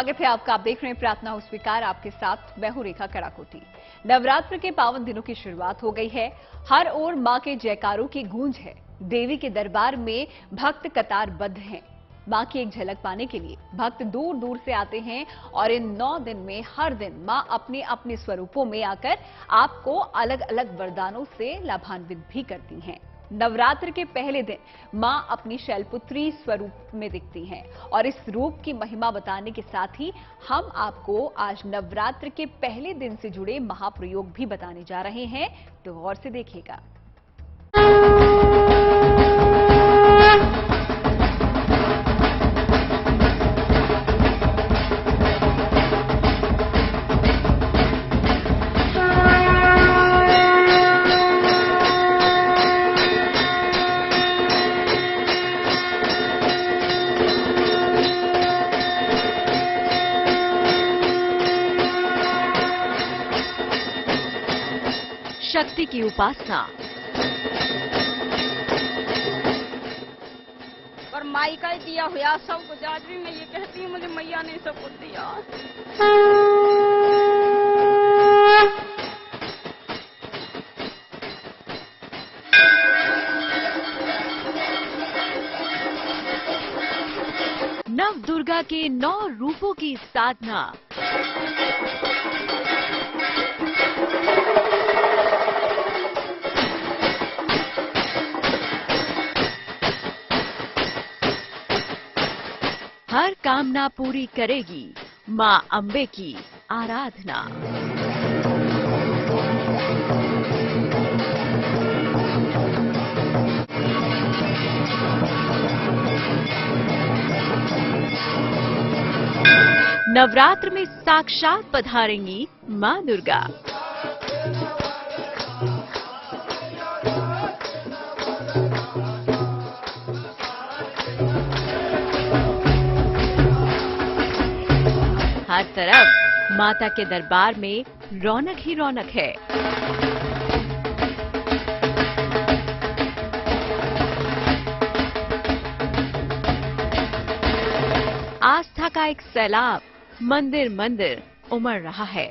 स्वागत है आपका। आप देख रहे हैं प्रार्थना हो स्वीकार। आपके साथ मैं हूं रेखा कड़ाकोटी। नवरात्र के पावन दिनों की शुरुआत हो गई है। हर ओर मां के जयकारों की गूंज है। देवी के दरबार में भक्त कतारबद्ध हैं। मां की एक झलक पाने के लिए भक्त दूर दूर से आते हैं और इन 9 दिन में हर दिन मां अपने अपने स्वरूपों में आकर आपको अलग अलग वरदानों से लाभान्वित भी करती हैं। नवरात्र के पहले दिन मां अपनी शैलपुत्री स्वरूप में दिखती हैं और इस रूप की महिमा बताने के साथ ही हम आपको आज नवरात्र के पहले दिन से जुड़े महाप्रयोग भी बताने जा रहे हैं, तो गौर से देखिएगा। शक्ति की उपासना। पर माई का ही दिया हुआ सब कुछ। आज भी मैं ये कहती हूँ मुझे मैया ने सब कुछ दिया। नव दुर्गा के 9 रूपों की साधना। हर कामना पूरी करेगी मां अंबे की आराधना। नवरात्र में साक्षात पधारेंगी मां दुर्गा। हर तरफ माता के दरबार में रौनक ही रौनक है। आस्था का एक सैलाब मंदिर मंदिर उमड़ रहा है।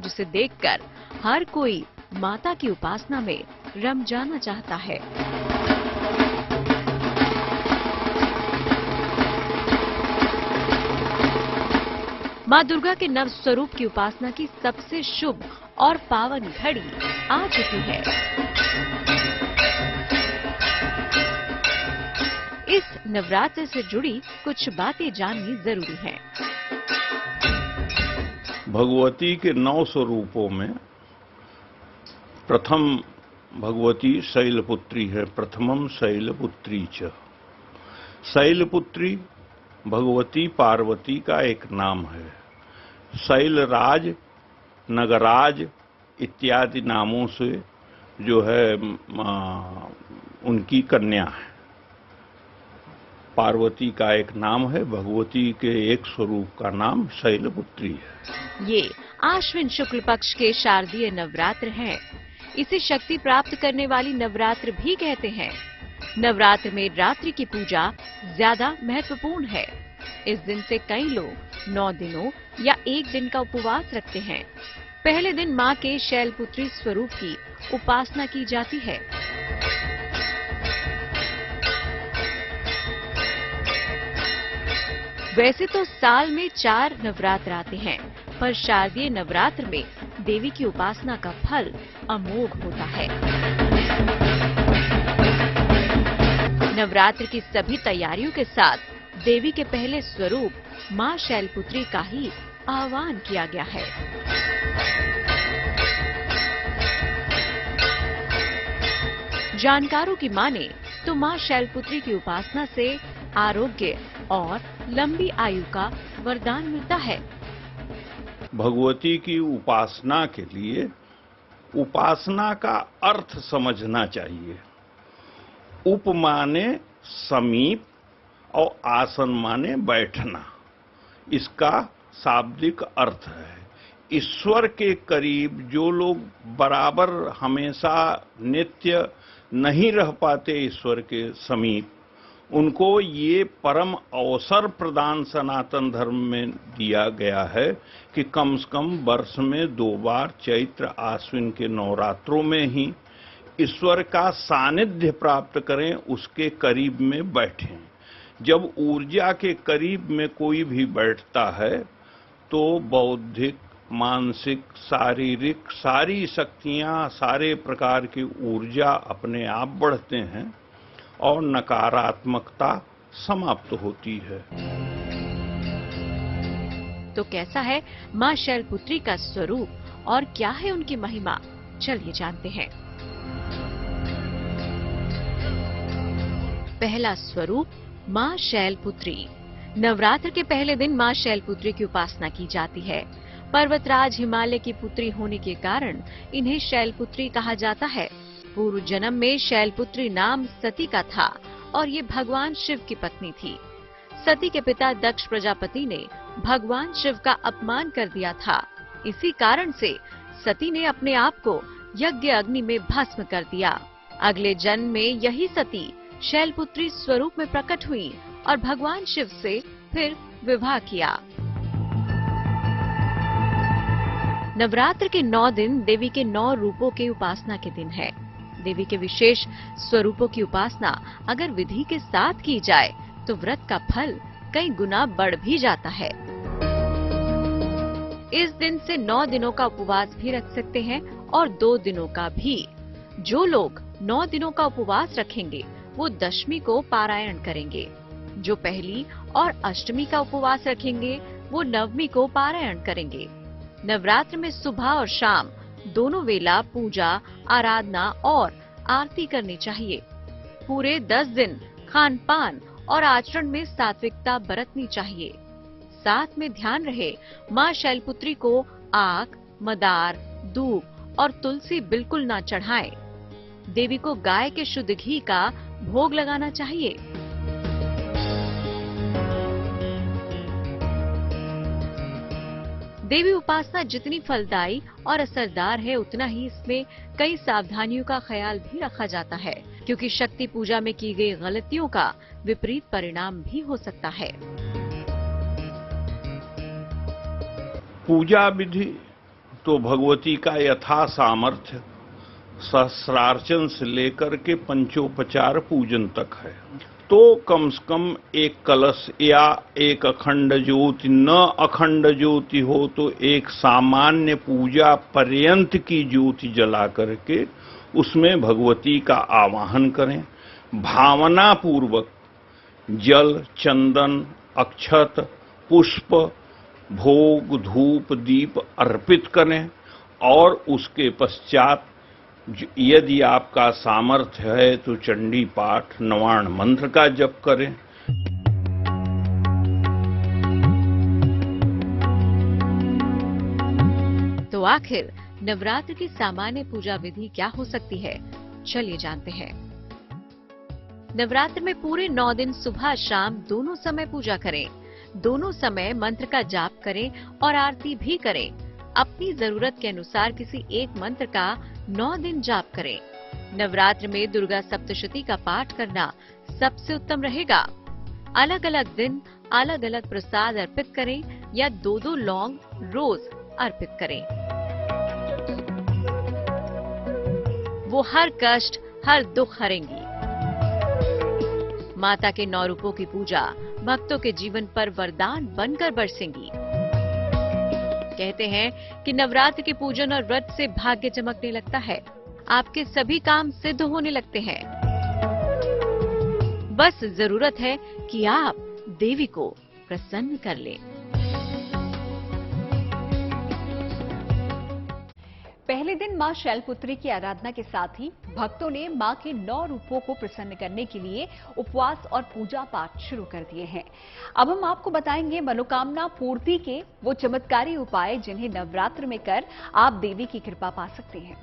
जिसे देखकर हर कोई माता की उपासना में रम जाना चाहता है। मां दुर्गा के नव स्वरूप की उपासना की सबसे शुभ और पावन घड़ी आ चुकी है। इस नवरात्र से जुड़ी कुछ बातें जाननी जरूरी हैं। भगवती के 9 स्वरूपों में प्रथम भगवती शैलपुत्री है। प्रथमम शैलपुत्री च। शैलपुत्री भगवती पार्वती का एक नाम है। शैलराज, नगराज इत्यादि नामों से जो है उनकी कन्या है। पार्वती का एक नाम है। भगवती के एक स्वरूप का नाम शैलपुत्री है। ये आश्विन शुक्ल पक्ष के शारदीय नवरात्र हैं। इसे शक्ति प्राप्त करने वाली नवरात्र भी कहते हैं। नवरात्र में रात्रि की पूजा ज्यादा महत्वपूर्ण है। इस दिन से कई लोग 9 दिनों या 1 दिन का उपवास रखते हैं। पहले दिन मां के शैलपुत्री स्वरूप की उपासना की जाती है। वैसे तो साल में 4 नवरात्र आते हैं, पर शारदीय नवरात्र में देवी की उपासना का फल अमोघ होता है। नवरात्र की सभी तैयारियों के साथ देवी के पहले स्वरूप मां शैलपुत्री का ही आह्वान किया गया है। जानकारों की माने तो मां शैलपुत्री की उपासना से आरोग्य और लंबी आयु का वरदान मिलता है। भगवती की उपासना के लिए उपासना का अर्थ समझना चाहिए। उप माने समीप और आसन माने बैठना, इसका शाब्दिक अर्थ है। ईश्वर के करीब जो लोग बराबर हमेशा नित्य नहीं रह पाते ईश्वर के समीप, उनको ये परम अवसर प्रदान सनातन धर्म में दिया गया है कि कम से कम वर्ष में 2 बार चैत्र आश्विन के नवरात्रों में ही ईश्वर का सानिध्य प्राप्त करें, उसके करीब में बैठें। जब ऊर्जा के करीब में कोई भी बैठता है तो बौद्धिक, मानसिक, शारीरिक सारी शक्तियां, सारे प्रकार की ऊर्जा अपने आप बढ़ते हैं और नकारात्मकता समाप्त होती है। तो कैसा है मां शैलपुत्री का स्वरूप और क्या है उनकी महिमा, चलिए जानते हैं। पहला स्वरूप मां शैलपुत्री। नवरात्र के पहले दिन मां शैलपुत्री की उपासना की जाती है। पर्वतराज हिमालय की पुत्री होने के कारण इन्हें शैलपुत्री कहा जाता है। पूर्व जन्म में शैलपुत्री नाम सती का था और ये भगवान शिव की पत्नी थी। सती के पिता दक्ष प्रजापति ने भगवान शिव का अपमान कर दिया था। इसी कारण से सती ने अपने आप को यज्ञ अग्नि में भस्म कर दिया। अगले जन्म में यही सती शैलपुत्री स्वरूप में प्रकट हुई और भगवान शिव से फिर विवाह किया। नवरात्र के 9 दिन देवी के 9 रूपों के उपासना के दिन है। देवी के विशेष स्वरूपों की उपासना अगर विधि के साथ की जाए तो व्रत का फल कई गुना बढ़ भी जाता है। इस दिन से 9 दिनों का उपवास भी रख सकते हैं और 2 दिनों का भी। जो लोग 9 दिनों का उपवास रखेंगे वो दशमी को पारायण करेंगे। जो पहली और अष्टमी का उपवास रखेंगे वो नवमी को पारायण करेंगे। नवरात्र में सुबह और शाम दोनों वेला पूजा, आराधना और आरती करनी चाहिए। पूरे 10 दिन खान पान और आचरण में सात्विकता बरतनी चाहिए। साथ में ध्यान रहे मां शैलपुत्री को आक, मदार, दूब और तुलसी बिल्कुल ना चढ़ाएं। देवी को गाय के शुद्ध घी का भोग लगाना चाहिए। देवी उपासना जितनी फलदायी और असरदार है उतना ही इसमें कई सावधानियों का ख्याल भी रखा जाता है, क्योंकि शक्ति पूजा में की गई गलतियों का विपरीत परिणाम भी हो सकता है। पूजा विधि तो भगवती का यथा सामर्थ्य सहस्रार्चन से लेकर के पंचोपचार पूजन तक है। तो कम से कम एक कलश या एक अखंड ज्योति, न अखंड ज्योति हो तो एक सामान्य पूजा पर्यंत की ज्योति जला करके उसमें भगवती का आवाहन करें। भावना पूर्वक जल, चंदन, अक्षत, पुष्प, भोग, धूप, दीप अर्पित करें और उसके पश्चात यदि आपका सामर्थ्य है तो चंडी पाठ, नवाण मंत्र का जप करें। तो आखिर नवरात्र की सामान्य पूजा विधि क्या हो सकती है, चलिए जानते हैं। नवरात्र में पूरे 9 दिन सुबह शाम दोनों समय पूजा करें। दोनों समय मंत्र का जाप करें और आरती भी करें। अपनी जरूरत के अनुसार किसी एक मंत्र का 9 दिन जाप करें। नवरात्र में दुर्गा सप्तशती का पाठ करना सबसे उत्तम रहेगा। अलग अलग दिन अलग अलग प्रसाद अर्पित करें या 2-2 लौंग रोज अर्पित करें। वो हर कष्ट, हर दुख हरेंगी। माता के 9 रूपों की पूजा भक्तों के जीवन पर वरदान बनकर बरसेंगी। कहते हैं कि नवरात्र के पूजन और व्रत से भाग्य चमकने लगता है। आपके सभी काम सिद्ध होने लगते हैं। बस जरूरत है कि आप देवी को प्रसन्न कर लें। पहले दिन मां शैलपुत्री की आराधना के साथ ही भक्तों ने मां के 9 रूपों को प्रसन्न करने के लिए उपवास और पूजा पाठ शुरू कर दिए हैं। अब हम आपको बताएंगे मनोकामना पूर्ति के वो चमत्कारी उपाय जिन्हें नवरात्र में कर आप देवी की कृपा पा सकते हैं।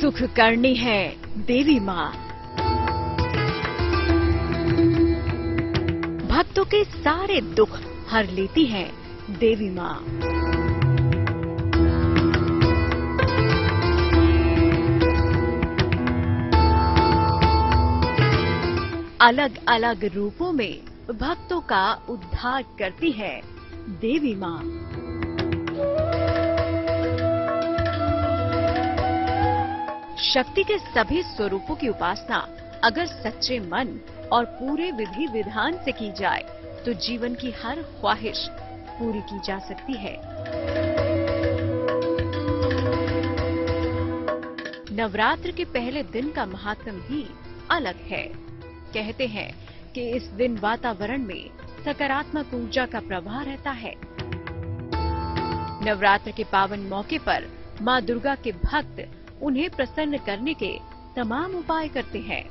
सुख करनी है देवी माँ। भक्तों के सारे दुख हर लेती है देवी माँ। अलग अलग रूपों में भक्तों का उद्धार करती है देवी माँ। शक्ति के सभी स्वरूपों की उपासना अगर सच्चे मन और पूरे विधि विधान से की जाए तो जीवन की हर ख्वाहिश पूरी की जा सकती है। नवरात्र के पहले दिन का महात्म्य भी अलग है। कहते हैं कि इस दिन वातावरण में सकारात्मक ऊर्जा का प्रवाह रहता है। नवरात्र के पावन मौके पर मां दुर्गा के भक्त उन्हें प्रसन्न करने के तमाम उपाय करते हैं।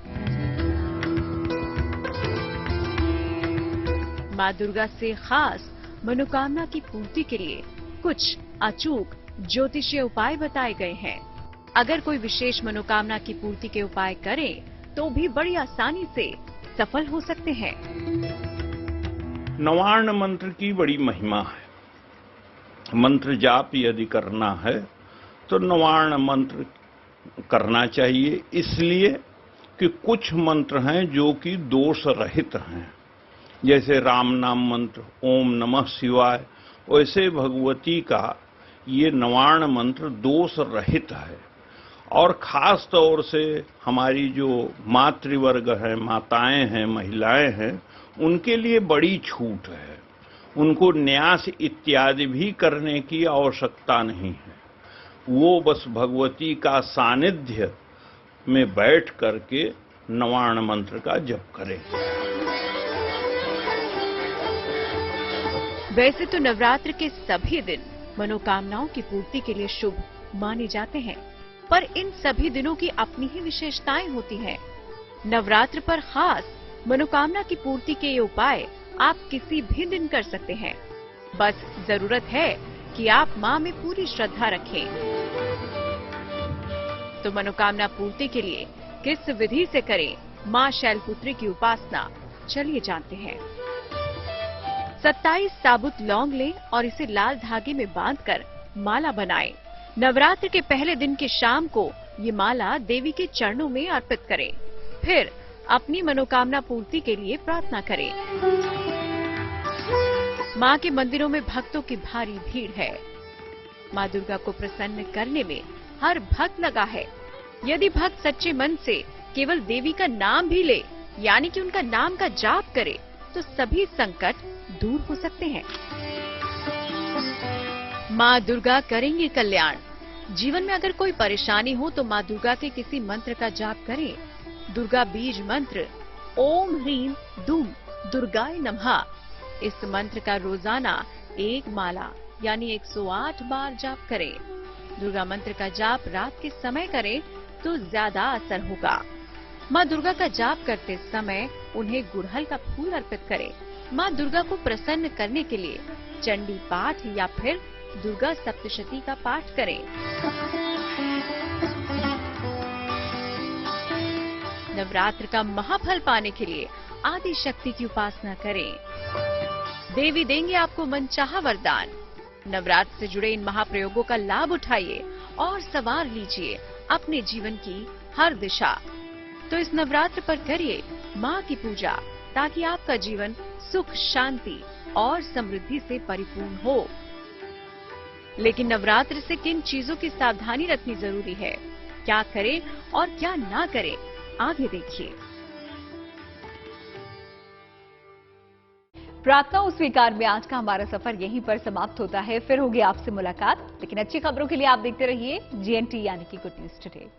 मां दुर्गा से खास मनोकामना की पूर्ति के लिए कुछ अचूक ज्योतिषीय उपाय बताए गए हैं। अगर कोई विशेष मनोकामना की पूर्ति के उपाय करे तो भी बड़ी आसानी से सफल हो सकते हैं। नवार्ण मंत्र की बड़ी महिमा है। मंत्र जाप यदि करना है तो नवार्ण मंत्र करना चाहिए, इसलिए कि कुछ मंत्र हैं जो कि दोष रहित हैं। जैसे राम नाम मंत्र, ओम नमः शिवाय, वैसे भगवती का ये नवार्ण मंत्र दोष रहित है। और खास तौर से हमारी जो मातृवर्ग है, माताएं हैं, महिलाएं हैं, उनके लिए बड़ी छूट है। उनको न्यास इत्यादि भी करने की आवश्यकता नहीं है। वो बस भगवती का सानिध्य में बैठ करके नवार्ण मंत्र का जप करें। वैसे तो नवरात्र के सभी दिन मनोकामनाओं की पूर्ति के लिए शुभ माने जाते हैं, पर इन सभी दिनों की अपनी ही विशेषताएं होती हैं। नवरात्र पर खास मनोकामना की पूर्ति के ये उपाय आप किसी भी दिन कर सकते हैं। बस जरूरत है कि आप मां में पूरी श्रद्धा रखें। तो मनोकामना पूर्ति के लिए किस विधि से करें मां शैलपुत्री की उपासना, चलिए जानते हैं। 27 साबुत लौंग लें और इसे लाल धागे में बांधकर माला बनाएं। नवरात्र के पहले दिन की शाम को ये माला देवी के चरणों में अर्पित करें। फिर अपनी मनोकामना पूर्ति के लिए प्रार्थना करें। मां के मंदिरों में भक्तों की भारी भीड़ है। मां दुर्गा को प्रसन्न करने में हर भक्त लगा है। यदि भक्त सच्चे मन से केवल देवी का नाम भी ले, यानी कि उनका नाम का जाप करे, तो सभी संकट दूर हो सकते हैं। मां दुर्गा करेंगे कल्याण। जीवन में अगर कोई परेशानी हो तो मां दुर्गा के किसी मंत्र का जाप करें। दुर्गा बीज मंत्र ओम ह्रीम दूम दुर्गाय नमः, इस मंत्र का रोजाना एक माला यानी 108 बार जाप करें। दुर्गा मंत्र का जाप रात के समय करें तो ज्यादा असर होगा। मां दुर्गा का जाप करते समय उन्हें गुड़हल का फूल अर्पित करें। मां दुर्गा को प्रसन्न करने के लिए चंडी पाठ या फिर दुर्गा सप्तशती का पाठ करें। नवरात्र का महाफल पाने के लिए आदि शक्ति की उपासना करें। देवी देंगे आपको मनचाहा वरदान। नवरात्र से जुड़े इन महाप्रयोगों का लाभ उठाइए और संवार लीजिए अपने जीवन की हर दिशा। तो इस नवरात्र पर करिए मां की पूजा, ताकि आपका जीवन सुख, शांति और समृद्धि से परिपूर्ण हो। लेकिन नवरात्र से किन चीजों की सावधानी रखनी जरूरी है, क्या करें और क्या ना करें, आगे देखिए। प्रार्थना स्वीकार में आज का हमारा सफर यहीं पर समाप्त होता है। फिर होगी आपसे मुलाकात, लेकिन अच्छी खबरों के लिए आप देखते रहिए GNT यानी कि गुड न्यूज टुडे।